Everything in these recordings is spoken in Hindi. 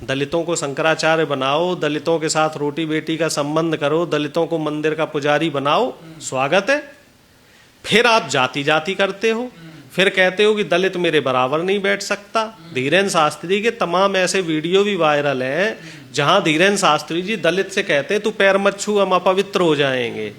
दलितों को शंकराचार्य बनाओ, दलितों के साथ रोटी बेटी का संबंध करो, दलितों को मंदिर का पुजारी बनाओ, स्वागत है। फिर आप जाति जाति करते हो, फिर कहते हो कि दलित मेरे बराबर नहीं बैठ सकता। धीरेन्द्र शास्त्री के तमाम ऐसे वीडियो भी वायरल हैं जहां धीरेन्द्र शास्त्री जी दलित से कहते हैं तू पैर मत छू, हम अपवित्र हो जाएंगे।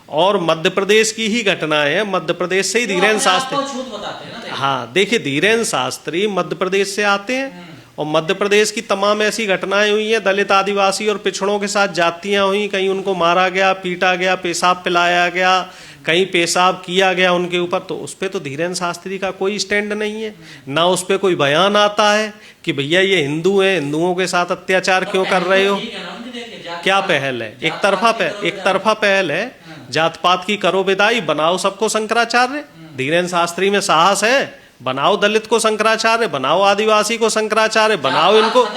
और मध्य प्रदेश की ही घटनाएं है, मध्य प्रदेश से ही धीरेन्द्र शास्त्री, हाँ देखिए धीरेन्द्र शास्त्री मध्य प्रदेश से आते हैं और मध्य प्रदेश की तमाम ऐसी घटनाएं हुई हैं, दलित आदिवासी और पिछड़ों के साथ जातियां हुई, कहीं उनको मारा गया, पीटा गया, पेशाब पिलाया गया, कहीं पेशाब किया गया उनके ऊपर। तो उस पर तो धीरेन्द्र शास्त्री का कोई स्टैंड नहीं है, ना उस पर कोई बयान आता है कि भैया ये हिंदू हैं, हिंदुओं के साथ अत्याचार क्यों कर रहे हो। क्या पहल है? एक तरफा पहल है। जात पात की करो विदाई, बनाओ सबको शंकराचार्य। धीरेन्द्र शास्त्री में साहस है, बनाओ दलित को शंकराचार्य, बनाओ आदिवासी को शंकराचार्य, बनाओ इनको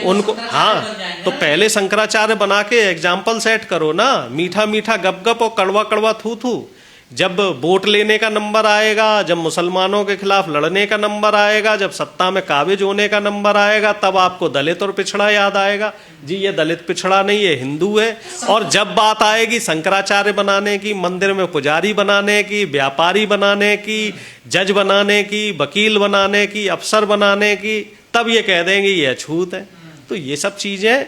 उनको, हाँ तो पहले शंकराचार्य बना के एग्जाम्पल सेट करो ना। मीठा मीठा गप गप और कड़वा कड़वा थू थू। जब वोट लेने का नंबर आएगा, जब मुसलमानों के खिलाफ लड़ने का नंबर आएगा, जब सत्ता में काबिज होने का नंबर आएगा, तब आपको दलित और पिछड़ा याद आएगा। जी ये दलित पिछड़ा नहीं, ये हिंदू है। और जब बात आएगी शंकराचार्य बनाने की, मंदिर में पुजारी बनाने की, व्यापारी बनाने की, जज बनाने की, वकील बनाने की, अफसर बनाने की, तब ये कह देंगे ये अछूत है। तो ये सब चीजें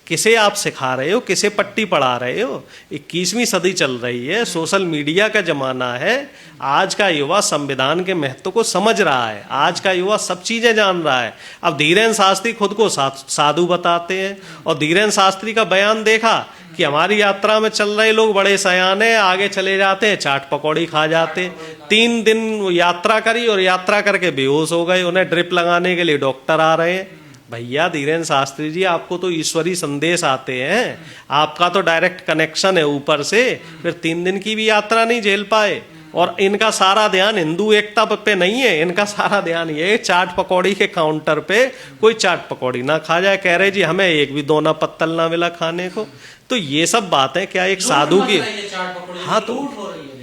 किसे आप सिखा रहे हो, किसे पट्टी पढ़ा रहे हो? 21वीं सदी चल रही है, सोशल मीडिया का जमाना है। आज का युवा संविधान के महत्व को समझ रहा है, आज का युवा सब चीजें जान रहा है। अब धीरेन्द्र शास्त्री खुद को साधु बताते हैं और धीरेन्द्र शास्त्री का बयान देखा कि हमारी यात्रा में चल रहे लोग बड़े सयाने, आगे चले जाते हैं, चाट पकौड़ी खा जाते। 3 दिन यात्रा करी और यात्रा करके बेहोश हो गए, उन्हें ड्रिप लगाने के लिए डॉक्टर आ रहे हैं। भैया धीरेन्द्र शास्त्री जी, आपको तो ईश्वरी संदेश आते हैं, आपका तो डायरेक्ट कनेक्शन है ऊपर से, फिर 3 दिन की भी यात्रा नहीं झेल पाए। और इनका सारा ध्यान हिंदू एकता पे नहीं है, इनका सारा ध्यान ये चाट पकौड़ी के काउंटर पे कोई चाट पकौड़ी ना खा जाए। कह रहे जी हमें एक भी दोना पत्तल ना मिला खाने को। तो ये सब बातें क्या एक साधु की, हाँ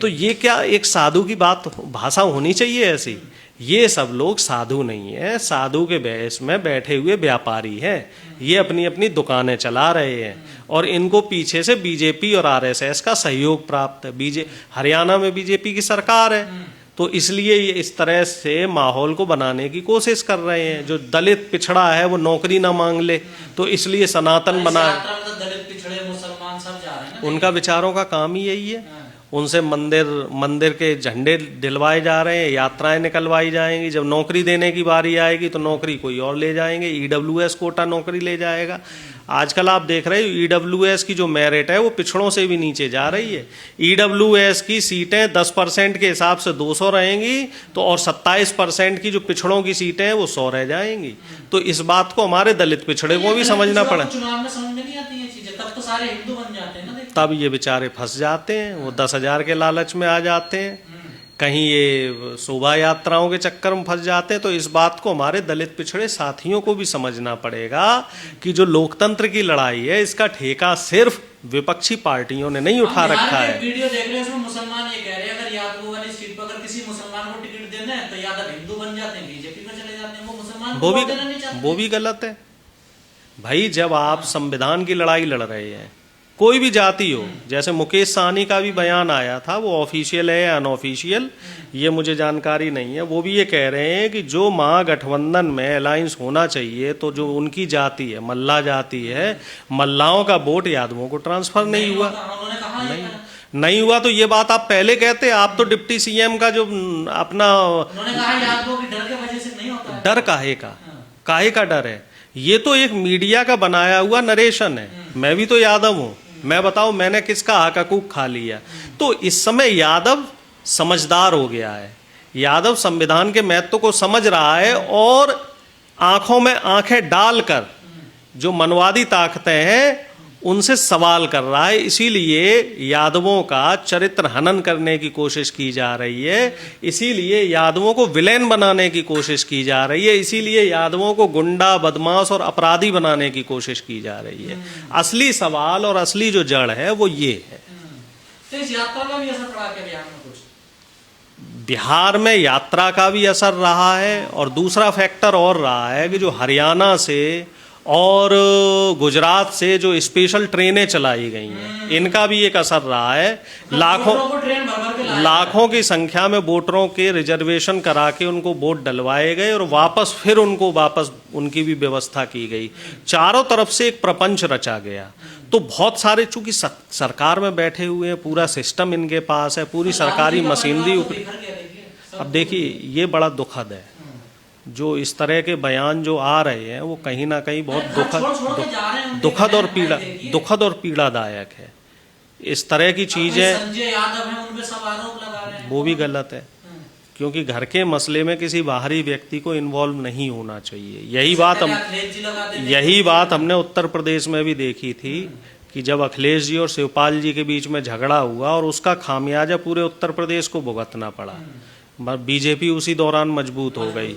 तो ये क्या एक साधु की बात भाषा होनी चाहिए ऐसी? ये सब लोग साधु नहीं है, साधु के भेष में बैठे हुए व्यापारी हैं। ये अपनी अपनी दुकानें चला रहे हैं और इनको पीछे से बीजेपी और आरएसएस का सहयोग प्राप्त है। हरियाणा में बीजेपी की सरकार है, तो इसलिए ये इस तरह से माहौल को बनाने की कोशिश कर रहे हैं। जो दलित पिछड़ा है वो नौकरी ना मांग ले, तो इसलिए सनातन बना है। उनका विचारों का काम ही यही है। उनसे मंदिर के झंडे दिलवाए जा रहे हैं, यात्राएं निकलवाई जाएंगी। जब नौकरी देने की बारी आएगी तो नौकरी कोई और ले जाएंगे, ईडब्ल्यूएस कोटा नौकरी ले जाएगा। आजकल आप देख रहे हो ईडब्ल्यूएस की जो मेरिट है वो पिछड़ों से भी नीचे जा रही है। ईडब्ल्यूएस की सीटें 10% के हिसाब से 200 रहेंगी, तो और 27% की जो पिछड़ों की सीटें हैं वो 100 रह जाएंगी। तो इस बात को हमारे दलित पिछड़े को भी समझना पड़ा। चुनाव में समझ में नहीं आती है चीजें, तब तो सारे हिंदू बन जाते हैं ना। तब ये बेचारे फंस जाते हैं, वो 10,000 के लालच में आ जाते हैं, कहीं ये शोभा यात्राओं के चक्कर में फंस जाते हैं। तो इस बात को हमारे दलित पिछड़े साथियों को भी समझना पड़ेगा कि जो लोकतंत्र की लड़ाई है इसका ठेका सिर्फ विपक्षी पार्टियों ने नहीं उठा रखा है। वीडियो देख रहे हैं उसमें मुसलमान ये कह रहे हैं अगर यादव वाली सीट पर अगर किसी मुसलमान को टिकट देना है तो यादव हिंदू बन जाते हैं, बीजेपी में चले जाते हैं, वो मुसलमान वो भी गलत है भाई। जब आप संविधान की लड़ाई लड़ रहे हैं, कोई भी जाति हो, जैसे मुकेश सहनी का भी बयान आया था, वो ऑफिशियल है या अनऑफिशियल ये मुझे जानकारी नहीं है, वो भी ये कह रहे हैं कि जो महागठबंधन में अलायंस होना चाहिए तो जो उनकी जाति है, मल्ला जाति है, मल्लाओं का वोट यादवों को ट्रांसफर नहीं हुआ। नहीं हुआ तो ये बात आप पहले कहते। आप तो डिप्टी सीएम का जो अपना, उन्होंने कहा यादवों की डर के वजह से नहीं होता है। डर काहे का डर है? ये तो एक मीडिया का बनाया हुआ नरेशन है। मैं भी तो यादव हूं, मैं बताऊं मैंने किसका हक हकूक खा लिया? तो इस समय यादव समझदार हो गया है, यादव संविधान के महत्व को समझ रहा है और आंखों में आंखें डालकर जो मनवादी ताकतें हैं उनसे सवाल कर रहा है। इसीलिए यादवों का चरित्र हनन करने की कोशिश की जा रही है, इसीलिए यादवों को विलेन बनाने की कोशिश की जा रही है, इसीलिए यादवों को गुंडा, बदमाश और अपराधी बनाने की कोशिश की जा रही है। असली सवाल और असली जो जड़ है वो ये है। तो इस यात्रा का भी असर पड़ा क्या बिहार में? कुछ बिहार में यात्रा का भी असर रहा है और दूसरा फैक्टर और रहा है कि जो हरियाणा से और गुजरात से जो स्पेशल ट्रेनें चलाई गई हैं, इनका भी एक असर रहा है। लाखों की संख्या में वोटरों के रिजर्वेशन करा के उनको वोट डलवाए गए और फिर उनको वापस उनकी भी व्यवस्था की गई। चारों तरफ से एक प्रपंच रचा गया। तो बहुत सारे, चूंकि सरकार में बैठे हुए हैं, पूरा सिस्टम इनके पास है, पूरी सरकारी मशीनरी। अब देखिए, ये बड़ा दुखद है, जो इस तरह के बयान जो आ रहे हैं वो कहीं ना कहीं बहुत दुखद और पीड़ादायक है। इस तरह की चीजें, संजय यादव हैं, उन पे सब आरोप लगा रहे हैं, वो भी गलत है, क्योंकि घर के मसले में किसी बाहरी व्यक्ति को इन्वॉल्व नहीं होना चाहिए। यही बात हमने उत्तर प्रदेश में भी देखी थी कि जब अखिलेश जी और शिवपाल जी के बीच में झगड़ा हुआ और उसका खामियाजा पूरे उत्तर प्रदेश को भुगतना पड़ा। बीजेपी उसी दौरान मजबूत हो गई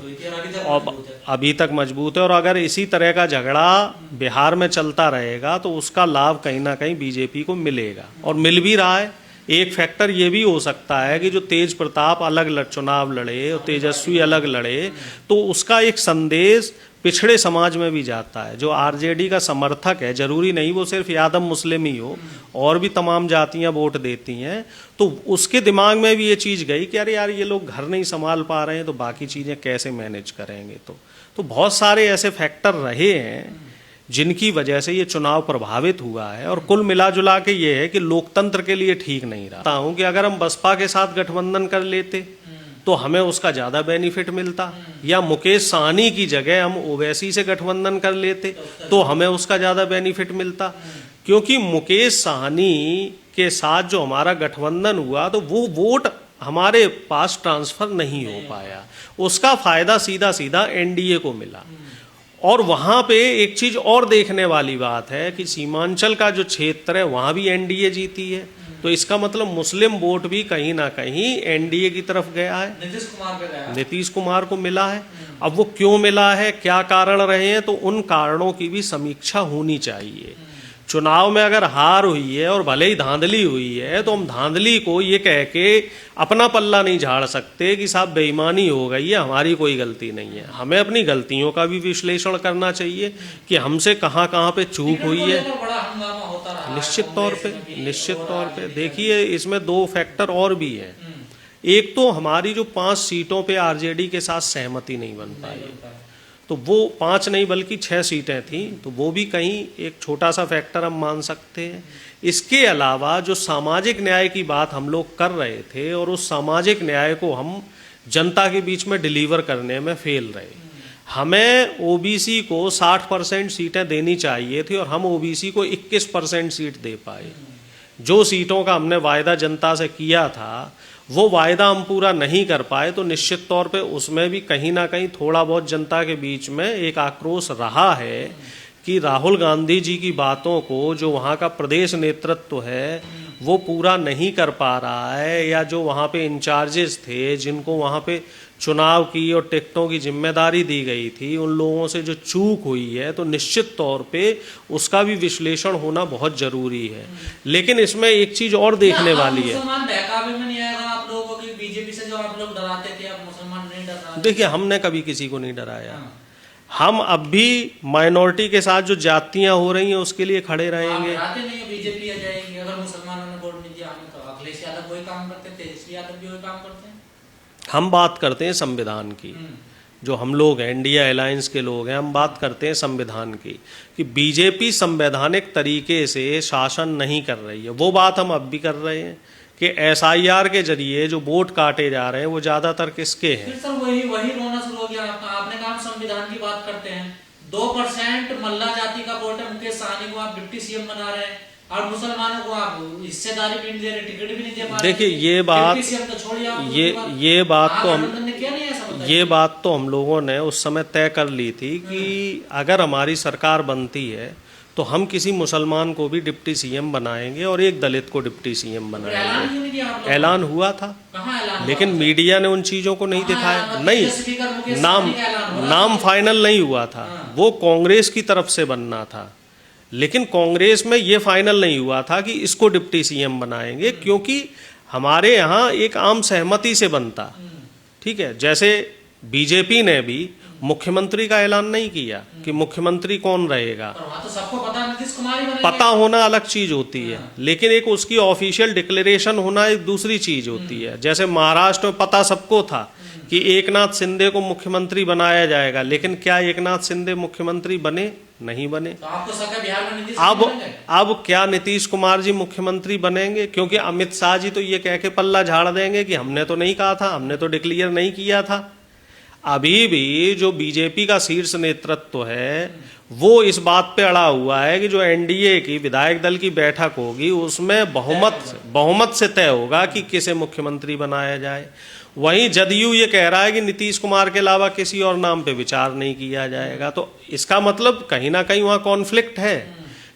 और अभी तक मजबूत है। और अगर इसी तरह का झगड़ा बिहार में चलता रहेगा तो उसका लाभ कहीं ना कहीं बीजेपी को मिलेगा, और मिल भी रहा है। एक फैक्टर ये भी हो सकता है कि जो तेज प्रताप अलग चुनाव लड़े और तेजस्वी अलग लड़े, तो उसका एक संदेश पिछड़े समाज में भी जाता है। जो आरजेडी का समर्थक है, जरूरी नहीं वो सिर्फ यादव मुस्लिम ही हो, और भी तमाम जातियां वोट देती हैं, तो उसके दिमाग में भी ये चीज़ गई कि अरे यार, ये लोग घर नहीं संभाल पा रहे हैं तो बाकी चीज़ें कैसे मैनेज करेंगे। तो बहुत सारे ऐसे फैक्टर रहे हैं जिनकी वजह से ये चुनाव प्रभावित हुआ है। और कुल मिला जुला के ये है कि लोकतंत्र के लिए ठीक नहीं रहा हूँ कि अगर हम बसपा के साथ गठबंधन कर लेते तो हमें उसका ज़्यादा बेनिफिट मिलता, या मुकेश सहनी की जगह हम ओवैसी से गठबंधन कर लेते तो हमें उसका ज़्यादा बेनिफिट मिलता। क्योंकि मुकेश सहनी के साथ जो हमारा गठबंधन हुआ तो वो वोट हमारे पास ट्रांसफर नहीं हो पाया, उसका फायदा सीधा सीधा एनडीए को मिला। और वहाँ पे एक चीज़ और देखने वाली बात है कि सीमांचल का जो क्षेत्र है वहाँ भी एनडीए जीती है, तो इसका मतलब मुस्लिम वोट भी कहीं ना कहीं एनडीए की तरफ गया है, नीतीश कुमार को मिला है। अब वो क्यों मिला है, क्या कारण रहे हैं, तो उन कारणों की भी समीक्षा होनी चाहिए। चुनाव में अगर हार हुई है और भले ही धांधली हुई है तो हम धांधली को ये कह के अपना पल्ला नहीं झाड़ सकते कि साहब बेईमानी हो गई है, हमारी कोई गलती नहीं है। हमें अपनी गलतियों का भी विश्लेषण करना चाहिए कि हमसे कहाँ कहाँ पे चूक हुई है। निश्चित तौर पे देखिए, इसमें दो फैक्टर और भी हैं। एक तो हमारी जो 5 सीटों पे आरजेडी के साथ सहमति नहीं बन पाई, तो वो 5 नहीं बल्कि 6 सीटें थी, तो वो भी कहीं एक छोटा सा फैक्टर हम मान सकते हैं। इसके अलावा जो सामाजिक न्याय की बात हम लोग कर रहे थे और उस सामाजिक न्याय को हम जनता के बीच में डिलीवर करने में फेल रहे। हमें ओबीसी को 60% सीटें देनी चाहिए थी और हम ओबीसी को 21% सीट दे पाए। जो सीटों का हमने वायदा जनता से किया था वो वायदा हम पूरा नहीं कर पाए, तो निश्चित तौर पे उसमें भी कहीं ना कहीं थोड़ा बहुत जनता के बीच में एक आक्रोश रहा है कि राहुल गांधी जी की बातों को जो वहाँ का प्रदेश नेतृत्व है वो पूरा नहीं कर पा रहा है, या जो वहाँ पे इंचार्जेस थे जिनको वहाँ पे चुनाव की और टिकटों की जिम्मेदारी दी गई थी, उन लोगों से जो चूक हुई है, तो निश्चित तौर पे उसका भी विश्लेषण होना बहुत जरूरी है। लेकिन इसमें एक चीज और देखने वाली है। बीजेपी से जो आप लोग डराते थे, अब मुसलमान नहीं डर रहा। देखिए, हमने कभी किसी को नहीं डराया। हम अब भी माइनॉरिटी के साथ जो जातियां हो रही हैं उसके लिए खड़े रहेंगे। बीजेपी आ जाएगी अगर मुसलमानों ने वोट नहीं दिया हमें, तो अखिलेश यादव वही काम करते थे, तेजस्वी यादव भी वही काम करते हैं। हम बात करते हैं संविधान की, जो हम लोग हैं इंडिया अलायंस के लोग हैं, हम बात करते हैं संविधान की कि बीजेपी संवैधानिक तरीके से शासन नहीं कर रही है। वो बात हम अब भी कर रहे हैं कि एसआईआर के जरिए जो वोट काटे जा रहे हैं वो ज्यादातर किसके हैं। सर वही रोना शुरू हो गया आपने कहा संविधान की बात करते हैं, 2% मल्ला जाति का वोट है, मुकेश सहनी को आप डिप्टी सीएम बना रहे हैं और मुसलमानों को आप हिस्सेदारी भी नहीं दे रहे, टिकट भी नहीं दे पा रहे। देखिए, ये बात तो हम लोगों ने उस समय तय कर ली थी कि अगर हमारी सरकार बनती है तो हम किसी मुसलमान को भी डिप्टी सीएम बनाएंगे और एक दलित को डिप्टी सीएम बनाएंगे। ऐलान हुआ था, लेकिन मीडिया ने उन चीजों को नहीं दिखाया। नहीं, नाम फाइनल नहीं हुआ था, वो कांग्रेस की तरफ से बनना था, लेकिन कांग्रेस में ये फाइनल नहीं हुआ था कि इसको डिप्टी सीएम बनाएंगे, क्योंकि हमारे यहाँ एक आम सहमति से बनता। ठीक है, जैसे बीजेपी ने भी मुख्यमंत्री का ऐलान नहीं किया कि मुख्यमंत्री कौन रहेगा। पर वहाँ तो सबको पता नीतीश कुमार ही बनेंगे। पता होना अलग चीज होती है, लेकिन एक उसकी ऑफिशियल डिक्लेरेशन होना एक दूसरी चीज होती है। जैसे महाराष्ट्र में पता सबको था कि एकनाथ शिंदे को मुख्यमंत्री बनाया जाएगा, लेकिन क्या एकनाथ शिंदे मुख्यमंत्री बने? नहीं बने। तो आपको शक है बिहार में नीतीश कुमार बनेंगे? अब क्या नीतीश कुमार जी मुख्यमंत्री बनेंगे? क्योंकि अमित शाह जी तो ये कह के पल्ला झाड़ देंगे कि हमने तो नहीं कहा था, हमने तो डिक्लेयर नहीं किया था। अभी भी जो बीजेपी का शीर्ष नेतृत्व है वो इस बात पे अड़ा हुआ है कि जो एनडीए की विधायक दल की बैठक होगी उसमें बहुमत से तय होगा कि किसे मुख्यमंत्री बनाया जाए। वहीं जदयू ये कह रहा है कि नीतीश कुमार के अलावा किसी और नाम पे विचार नहीं किया जाएगा। तो इसका मतलब कहीं ना कहीं वहाँ कॉन्फ्लिक्ट है।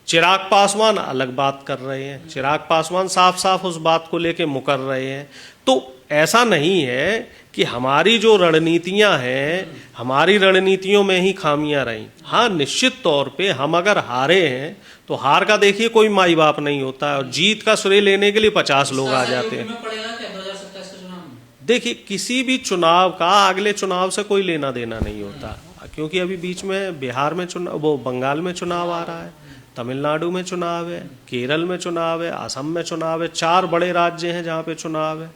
चिराग पासवान अलग बात कर रहे हैं, चिराग पासवान साफ साफ उस बात को लेके मुकर रहे हैं। तो ऐसा नहीं है कि हमारी जो रणनीतियां हैं, हमारी रणनीतियों में ही खामियां रहीं। हाँ, निश्चित तौर पे हम अगर हारे हैं तो हार का देखिए कोई माई बाप नहीं होता है, और जीत का श्रेय लेने के लिए 50 लोग आ जाते हैं। देखिए, किसी भी चुनाव का अगले चुनाव से कोई लेना देना नहीं होता, क्योंकि अभी बीच में बिहार में चुनाव, वो बंगाल में चुनाव आ रहा है, तमिलनाडु में चुनाव है, केरल में चुनाव है, असम में चुनाव है। 4 बड़े राज्य हैं जहाँ पे चुनाव है।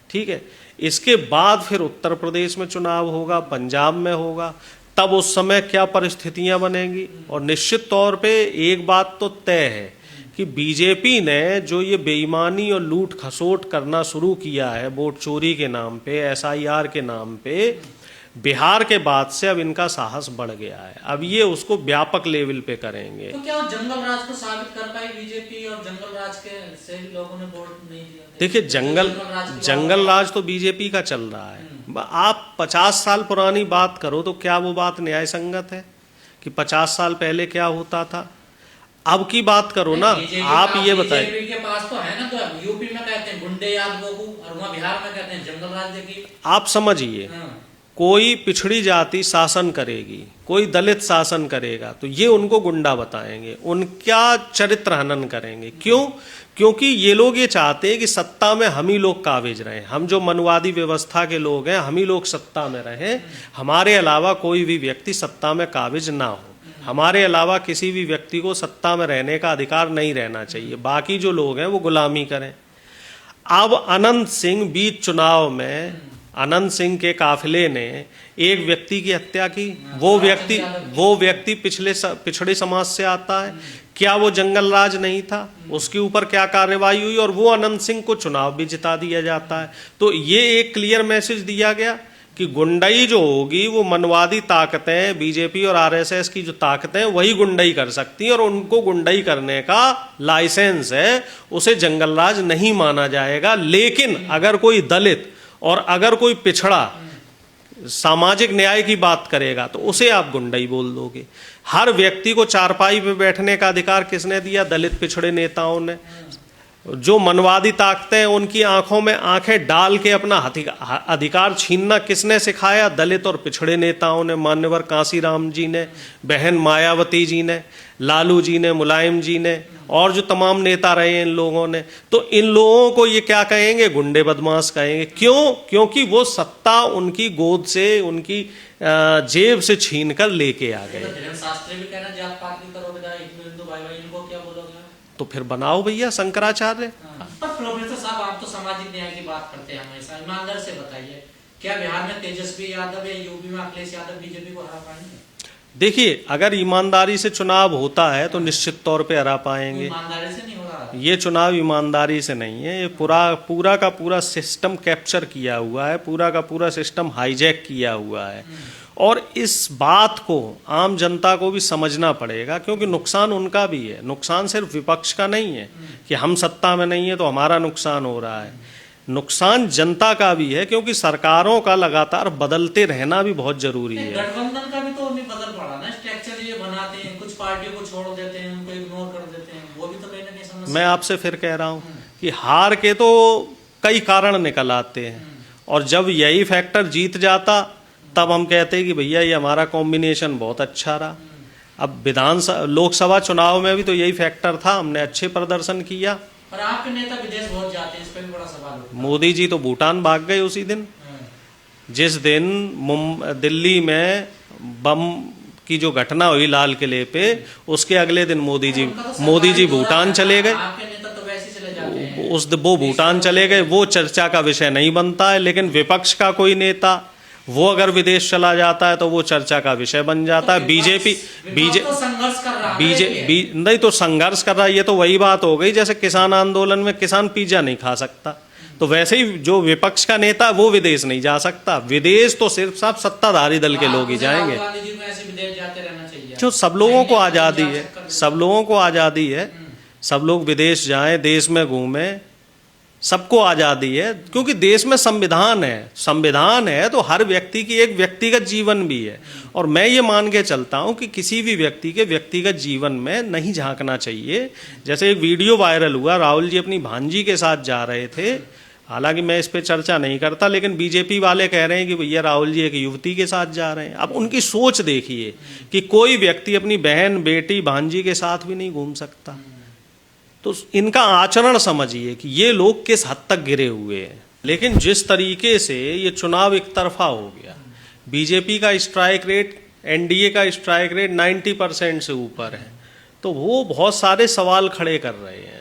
ठीक है, इसके बाद फिर उत्तर प्रदेश में चुनाव होगा, पंजाब में होगा। तब उस समय क्या परिस्थितियां बनेंगी। और निश्चित तौर पे एक बात तो तय है कि बीजेपी ने जो ये बेईमानी और लूट खसोट करना शुरू किया है वोट चोरी के नाम पे, एसआईआर के नाम पे, बिहार के बाद से अब इनका साहस बढ़ गया है। अब ये उसको व्यापक लेवल पे करेंगे। तो क्या जंगल राज को साबित कर पाई बीजेपी, और जंगल राज के से लोगों ने वोट नहीं दिया? देखिए, जंगल राज तो बीजेपी का चल रहा है। आप 50 साल पुरानी बात करो तो क्या वो बात न्याय संगत है कि 50 साल पहले क्या होता था? अब की बात करो ना, आप ये बताइए। बीजेपी के पास तो है ना, तो यूपी में कहते हैं गुंडे याद गोगू, और वहाँ बिहार में कहते हैं जंगल राज। देखिए, आप समझिए, कोई पिछड़ी जाति शासन करेगी, कोई दलित शासन करेगा, तो ये उनको गुंडा बताएंगे, उनका चरित्र हनन करेंगे। क्यों? क्योंकि ये लोग ये चाहते हैं कि सत्ता में हम ही लोग काबिज रहें, हम जो मनवादी व्यवस्था के लोग हैं हम ही लोग सत्ता में रहें, हमारे अलावा कोई भी व्यक्ति सत्ता में काबिज ना हो, हमारे अलावा किसी भी व्यक्ति को सत्ता में रहने का अधिकार नहीं रहना चाहिए, बाकी जो लोग हैं वो गुलामी करें। अब अनंत सिंह बीच चुनाव में अनंत सिंह के काफिले ने एक व्यक्ति की हत्या की। वो व्यक्ति पिछड़े समाज से आता है। क्या वो जंगल राज नहीं था? उसके ऊपर क्या कार्रवाई हुई और वो अनंत सिंह को चुनाव भी जिता दिया जाता है। तो ये एक क्लियर मैसेज दिया गया कि गुंडाई जो होगी वो मनवादी ताकतें, बीजेपी और आरएसएस की जो ताकतें वही गुंडाई कर सकती हैं, और उनको गुंडाई करने का लाइसेंस है, उसे जंगल राज नहीं माना जाएगा। लेकिन अगर कोई दलित और अगर कोई पिछड़ा सामाजिक न्याय की बात करेगा तो उसे आप गुंडाई बोल दोगे। हर व्यक्ति को चारपाई पे बैठने का अधिकार किसने दिया? दलित पिछड़े नेताओं ने। जो मनवादी ताकतें उनकी आंखों में आंखें डाल के अपना अधिकार छीनना किसने सिखाया? दलित और पिछड़े नेताओं ने, मान्यवर कांसीराम जी ने, बहन मायावती जी ने, लालू जी ने, मुलायम जी ने, और जो तमाम नेता रहे हैं इन लोगों ने। तो इन लोगों को ये क्या कहेंगे? गुंडे बदमाश कहेंगे। क्यों? क्योंकि वो सत्ता उनकी गोद से, उनकी जेब से छीन कर लेके आ गए। तो फिर बनाओ भैया शंकराचार्य। पर प्रोफेसर साहब, आप तो सामाजिक न्याय की बात करते हैं हमेशा, ईमानदार से बताइए, क्या बिहार में तेजस्वी यादव या यूपी में अखिलेश यादव बीजेपी को हरा पाएंगे? देखिए, अगर ईमानदारी से चुनाव होता है तो निश्चित तौर पे हरा पाएंगे। ईमानदारी से नहीं हो रहा। ये चुनाव ईमानदारी से नहीं है, ये पूरा का पूरा सिस्टम कैप्चर किया हुआ है, पूरा का पूरा सिस्टम हाईजैक किया हुआ है। और इस बात को आम जनता को भी समझना पड़ेगा, क्योंकि नुकसान उनका भी है। नुकसान सिर्फ विपक्ष का नहीं है कि हम सत्ता में नहीं है तो हमारा नुकसान हो रहा है, नुकसान जनता का भी है, क्योंकि सरकारों का लगातार बदलते रहना भी बहुत जरूरी है। गठबंधन का भी तो नहीं बदल पड़ा ना, स्ट्रक्चर ये बनाते हैं, कुछ पार्टियों को छोड़ देते हैं, उनको इग्नोर कर देते हैं, वो भी तो कहीं ना कहीं समस्या। मैं आपसे फिर कह रहा हूँ कि हार के तो कई कारण निकल आते हैं, और जब यही फैक्टर जीत जाता तब हम कहते हैं कि भैया ये हमारा कॉम्बिनेशन बहुत अच्छा रहा। अब लोकसभा चुनाव में भी तो यही फैक्टर था, हमने अच्छे प्रदर्शन किया। पर आपके नेता विदेश बहुत जाते हैं, इस पर भी बड़ा सवाल होता है। मोदी जी तो भूटान भाग गए उसी दिन, जिस दिन दिल्ली में बम की जो घटना हुई लाल किले पे, उसके अगले दिन मोदी जी भूटान चले गए। आपके नेता तो वैसे चले जाते हैं। वो भूटान चले गए, वो चर्चा का विषय नहीं बनता है। लेकिन विपक्ष का कोई नेता वो अगर विदेश चला जाता है तो वो चर्चा का विषय बन जाता है। बीजेपी तो संघर्ष कर रहा है। नहीं तो संघर्ष कर रहा है, ये तो वही बात हो गई जैसे किसान आंदोलन में किसान पिज्जा नहीं खा सकता, तो वैसे ही जो विपक्ष का नेता वो विदेश नहीं जा सकता। विदेश तो सिर्फ साहब सत्ताधारी दल के लोग ही जाएंगे। जो सब लोगों को आज़ादी है, सब लोगों को आज़ादी है, सब लोग विदेश जाएं, देश में घूमें, सबको आज़ादी है, क्योंकि देश में संविधान है। संविधान है तो हर व्यक्ति की एक व्यक्तिगत जीवन भी है। और मैं ये मान के चलता हूँ कि किसी भी व्यक्ति के व्यक्तिगत जीवन में नहीं झांकना चाहिए। जैसे एक वीडियो वायरल हुआ, राहुल जी अपनी भांजी के साथ जा रहे थे, हालांकि मैं इस पे चर्चा नहीं करता, लेकिन बीजेपी वाले कह रहे हैं कि भैया राहुल जी एक युवती के साथ जा रहे हैं। अब उनकी सोच देखिए कि कोई व्यक्ति अपनी बहन, बेटी, भांजी के साथ भी नहीं घूम सकता। तो इनका आचरण समझिए कि ये लोग किस हद तक गिरे हुए हैं। लेकिन जिस तरीके से ये चुनाव एक तरफा हो गया, बीजेपी का स्ट्राइक रेट, एनडीए का स्ट्राइक रेट 90% से ऊपर है, तो वो बहुत सारे सवाल खड़े कर रहे हैं।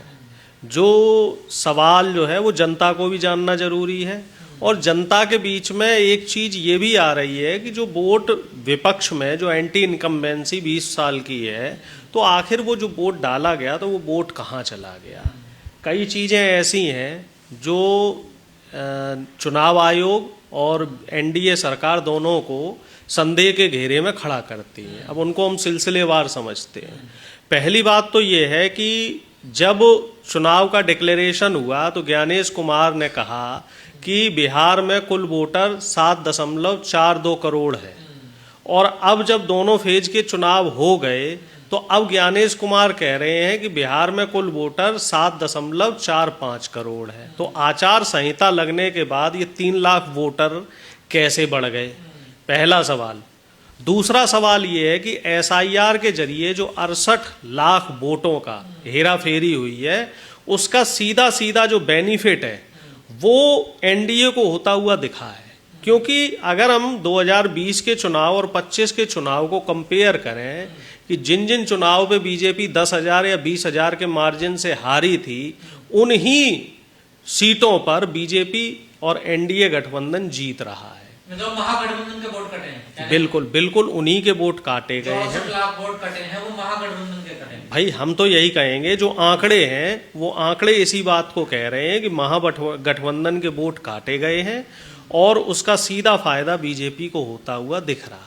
जो सवाल जो है वो जनता को भी जानना जरूरी है। और जनता के बीच में एक चीज ये भी आ रही है कि जो वोट विपक्ष में जो एंटी इनकम्बेंसी 20 साल की है, तो आखिर वो जो वोट डाला गया तो वो वोट कहाँ चला गया। कई चीज़ें ऐसी हैं जो चुनाव आयोग और एनडीए सरकार दोनों को संदेह के घेरे में खड़ा करती है। अब उनको हम सिलसिलेवार समझते हैं। पहली बात तो ये है कि जब चुनाव का डिक्लेरेशन हुआ तो ज्ञानेश कुमार ने कहा कि बिहार में कुल वोटर 7.42 करोड़ है, और अब जब दोनों फेज के चुनाव हो गए तो अब ज्ञानेश कुमार कह रहे हैं कि बिहार में कुल वोटर 7.45 करोड़ है। तो आचार संहिता लगने के बाद ये 3 लाख वोटर कैसे बढ़ गए, पहला सवाल। दूसरा सवाल ये है कि एसआईआर के जरिए जो 68 लाख वोटों का हेरा फेरी हुई है, उसका सीधा सीधा जो बेनिफिट है वो एनडीए को होता हुआ दिखा है। क्योंकि अगर हम 2020 के चुनाव और 25 के चुनाव को कंपेयर करें कि जिन जिन चुनाव पे बीजेपी 10,000 या 20,000 के मार्जिन से हारी थी, उन्हीं सीटों पर बीजेपी और एनडीए गठबंधन जीत रहा है। जो महागठबंधन के वोट कटे हैं, बिल्कुल बिल्कुल उन्हीं के वोट काटे गए हैं। 64 लाख वोट कटे हैं, वो महागठबंधन के कटे हैं। भाई हम तो यही कहेंगे, जो आंकड़े हैं वो आंकड़े इसी बात को कह रहे हैं कि महागठबंधन के वोट काटे गए हैं और उसका सीधा फायदा बीजेपी को होता हुआ दिख रहा है।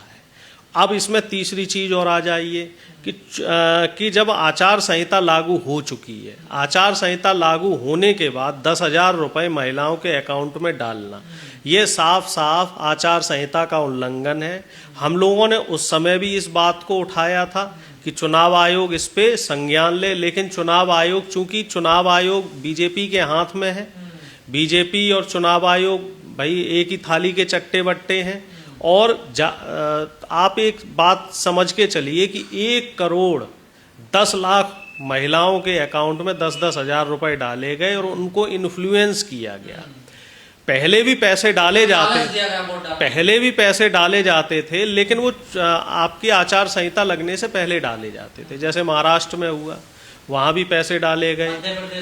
अब इसमें तीसरी चीज और आ जाइए कि जब आचार संहिता लागू हो चुकी है, आचार संहिता लागू होने के बाद 10,000 रुपये महिलाओं के अकाउंट में डालना, ये साफ साफ आचार संहिता का उल्लंघन है। हम लोगों ने उस समय भी इस बात को उठाया था कि चुनाव आयोग इस पे संज्ञान ले, लेकिन चुनाव आयोग, चूंकि चुनाव आयोग बीजेपी के हाथ में है, बीजेपी और चुनाव आयोग भाई एक ही थाली के चट्टे बट्टे हैं। और आप एक बात समझ के चलिए कि 1,10,00,000 महिलाओं के अकाउंट में 10-10 हज़ार रुपए डाले गए और उनको इन्फ्लुएंस किया गया। पहले भी पैसे डाले जाते थे, लेकिन वो आपकी आचार संहिता लगने से पहले डाले जाते थे। जैसे महाराष्ट्र में हुआ, वहाँ भी पैसे डाले गए,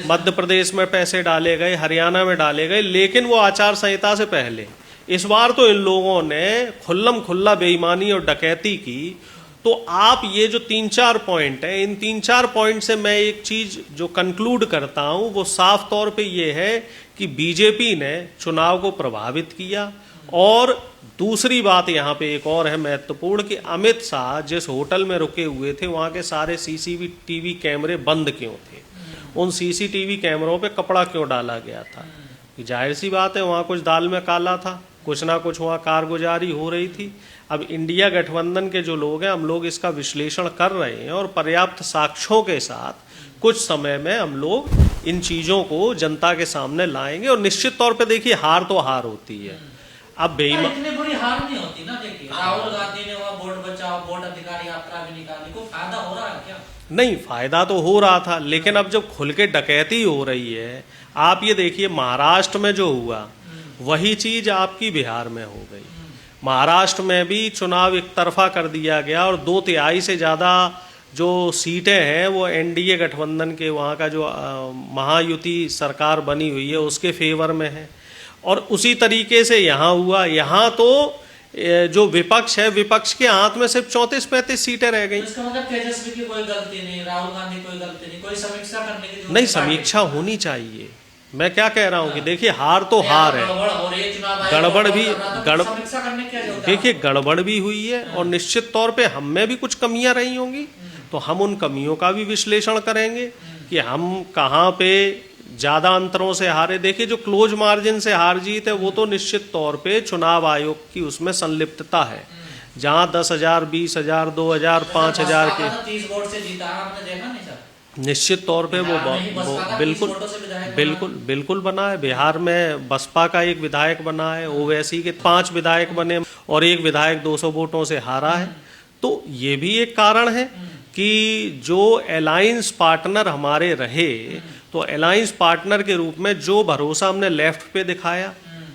मध्य प्रदेश में पैसे डाले गए, हरियाणा में डाले गए, लेकिन वो आचार संहिता से पहले। इस बार तो इन लोगों ने खुल्लम खुल्ला बेईमानी और डकैती की। तो आप ये जो 3-4 पॉइंट है, इन 3-4 पॉइंट से मैं एक चीज जो कंक्लूड करता हूं वो साफ तौर पे ये है कि बीजेपी ने चुनाव को प्रभावित किया। और दूसरी बात यहाँ पे एक और है महत्वपूर्ण कि अमित शाह जिस होटल में रुके हुए थे वहाँ के सारे सीसीटीवी कैमरे बंद क्यों थे, उन सीसीटीवी कैमरों पे कपड़ा क्यों डाला गया था। जाहिर सी बात है वहाँ कुछ दाल में काला था, कुछ ना कुछ वहाँ कारगुजारी हो रही थी। अब इंडिया गठबंधन के जो लोग हैं, हम लोग इसका विश्लेषण कर रहे हैं और पर्याप्त साक्ष्यों के साथ कुछ समय में हम लोग इन चीज़ों को जनता के सामने लाएंगे। और निश्चित तौर पे देखिए हार तो हार होती है। अब इतनी बड़ी हार नहीं होती ना। देखिए राहुल गांधी ने वहाँ वोट बचाओ, वोट अधिकार यात्रा भी निकाली, कोई फायदा हो रहा है क्या? नहीं, फायदा तो हो रहा था, लेकिन अब जब खुल के डकैती हो रही है, आप ये देखिए महाराष्ट्र में जो हुआ वही चीज आपकी बिहार में हो गई। महाराष्ट्र में भी चुनाव एक तरफा कर दिया गया और 2/3 से ज़्यादा जो सीटें हैं वो एनडीए गठबंधन के, वहाँ का जो महायुति सरकार बनी हुई है उसके फेवर में है। और उसी तरीके से यहाँ हुआ। यहाँ तो जो विपक्ष है, विपक्ष के हाथ में सिर्फ 34-35 सीटें रह गई। इसका मतलब तेजस्वी की कोई गलती नहीं, राहुल गांधी कोई गलती नहीं, कोई समीक्षा करने की जरूरत नहीं, समीक्षा होनी चाहिए। मैं क्या कह रहा हूँ कि देखिए हार तो हार है, गड़बड़ भी समीक्षा करने की जरूरत है। देखिए गड़बड़ भी हुई है और निश्चित तौर पे हम में भी कुछ कमियां रही होंगी, तो हम उन कमियों का भी विश्लेषण करेंगे कि हम कहाँ पे ज्यादा अंतरों से हारे। देखिए जो क्लोज मार्जिन से हार जीत है वो तो निश्चित तौर पे चुनाव आयोग की उसमें संलिप्तता है, जहां 10,000, 20,000, 2,000, 5,000 के 30 वोट से जीता, आपने देखा नहीं सर? निश्चित तौर पे वो बिल्कुल बिल्कुल बिल्कुल बना है। बिहार में बसपा का एक विधायक बना है, ओवैसी के 5 विधायक बने और एक विधायक 200 वोटों से हारा है। तो ये भी एक कारण है कि जो अलायंस पार्टनर हमारे रहे, तो अलायंस पार्टनर के रूप में जो भरोसा हमने लेफ्ट पे दिखाया,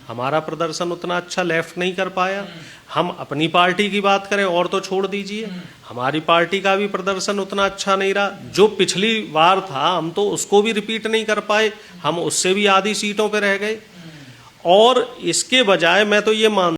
हमारा प्रदर्शन उतना अच्छा लेफ्ट नहीं कर पाया। हम अपनी पार्टी की बात करें और तो छोड़ दीजिए, हमारी पार्टी का भी प्रदर्शन उतना अच्छा नहीं रहा। जो पिछली बार था हम तो उसको भी रिपीट नहीं कर पाए, हम उससे भी आधी सीटों पे रह गए। और इसके बजाय मैं तो ये मान